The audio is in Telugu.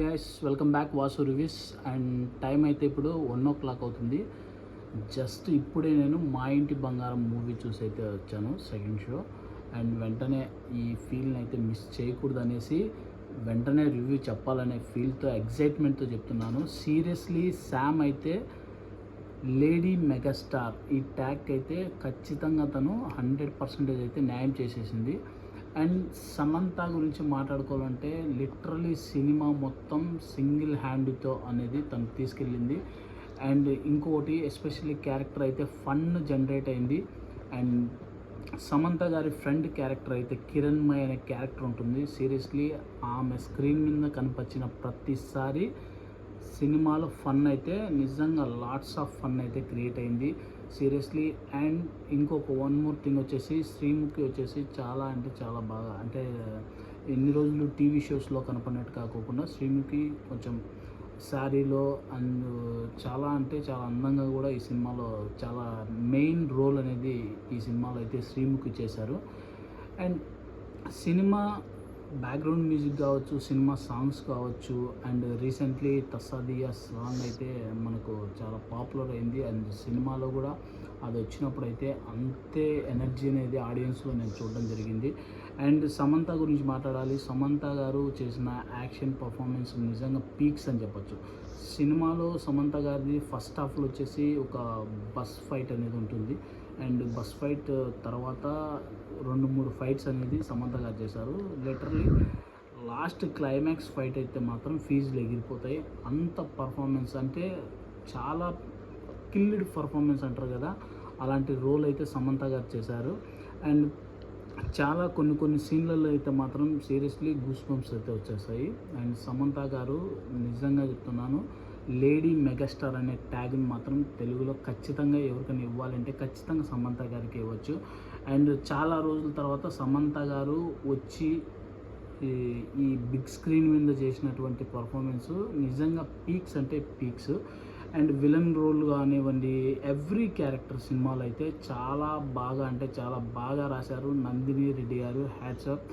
Guys, welcome back Vasu reviews. And time అయితే ఇప్పుడు 1 o'clock అవుతుంది. జస్ట్ ఇప్పుడే నేను మా ఇంటి బంగారం మూవీ చూసి అయితే వచ్చాను, సెకండ్ షో. అండ్ వెంటనే ఈ ఫీల్ని అయితే మిస్ చేయకూడదు అనేసి వెంటనే రివ్యూ చెప్పాలనే ఫీల్తో ఎగ్జైట్మెంట్తో చెప్తున్నాను. సీరియస్లీ శామ్ అయితే లేడీ మెగాస్టార్ ఈ ట్యాగ్ అయితే ఖచ్చితంగా తను 100% అయితే న్యాయం చేసేసింది. అండ్ సమంత గురించి మాట్లాడుకోవాలంటే లిటరలీ సినిమా మొత్తం సింగిల్ హ్యాండ్తో అనేది తను తీసుకెళ్ళింది. అండ్ ఇంకొకటి ఎస్పెషల్లీ క్యారెక్టర్ అయితే ఫన్ జనరేట్ అయింది. అండ్ సమంత గారి ఫ్రెండ్ క్యారెక్టర్ అయితే కిరణ్మయ్ అనే క్యారెక్టర్ ఉంటుంది. సీరియస్లీ ఆమె స్క్రీన్ మీద కనిపించిన ప్రతిసారి సినిమాలో ఫన్ అయితే నిజంగా లాట్స్ ఆఫ్ ఫన్ అయితే క్రియేట్ అయింది సీరియస్లీ. అండ్ ఇంకొక వన్ మోర్ థింగ్ వచ్చేసి శ్రీముఖి వచ్చేసి చాలా అంటే చాలా బాగా, అంటే ఎన్ని రోజులు టీవీ షోస్లో కనపడినట్టు కాకుండా శ్రీముఖి కొంచెం శారీలో అండ్ చాలా అంటే చాలా అందంగా కూడా ఈ సినిమాలో చాలా మెయిన్ రోల్ అనేది ఈ సినిమాలో అయితే శ్రీముఖి చేశారు. అండ్ సినిమా బ్యాక్గ్రౌండ్ మ్యూజిక్ కావచ్చు, సినిమా సాంగ్స్ కావచ్చు, అండ్ రీసెంట్లీ తస్సాదియా సాంగ్ అయితే మనకు చాలా పాపులర్ అయింది. అండ్ సినిమాలో కూడా అది వచ్చినప్పుడు అయితే అంతే ఎనర్జీ అనేది ఆడియన్స్లో నేను చూడడం జరిగింది. అండ్ సమంత గురించి మాట్లాడాలి. సమంత గారు చేసిన యాక్షన్ పర్ఫార్మెన్స్ నిజంగా పీక్స్ అని చెప్పొచ్చు. సినిమాలో సమంత గారిది ఫస్ట్ హాఫ్లో వచ్చేసి ఒక బస్ ఫైట్ అనేది ఉంటుంది. అండ్ బస్ ఫైట్ తర్వాత 2-3 ఫైట్స్ అనేది సమంత గారు చేశారు. లిటరలీ లాస్ట్ క్లైమాక్స్ ఫైట్ అయితే మాత్రం ఫీజులు ఎగిరిపోతాయి. అంత పర్ఫార్మెన్స్ అంటే చాలా కిల్డ్ పర్ఫార్మెన్స్ అంటారు కదా, అలాంటి రోల్ అయితే సమంత గారు చేశారు. అండ్ చాలా కొన్ని సీన్లలో అయితే మాత్రం సీరియస్లీ గూస్ బంప్స్ అయితే వచ్చేస్తాయి. అండ్ సమంత గారు నిజంగా చెప్తున్నాను, లేడీ మెగాస్టార్ అనే ట్యాగ్ని మాత్రం తెలుగులో ఖచ్చితంగా ఎవరికైనా ఇవ్వాలంటే ఖచ్చితంగా సమంత గారికి ఇవ్వచ్చు. అండ్ చాలా రోజుల తర్వాత సమంత గారు వచ్చి ఈ బిగ్ స్క్రీన్ మీద చేసినటువంటి పర్ఫార్మెన్స్ నిజంగా పీక్స్ అంటే పీక్స్. అండ్ విలన్ రోల్ కానివ్వండి, ఎవ్రీ క్యారెక్టర్ సినిమాలో అయితే చాలా బాగా అంటే చాలా బాగా రాశారు. నందిని రెడ్డి గారు హ్యాట్స్ ఆఫ్.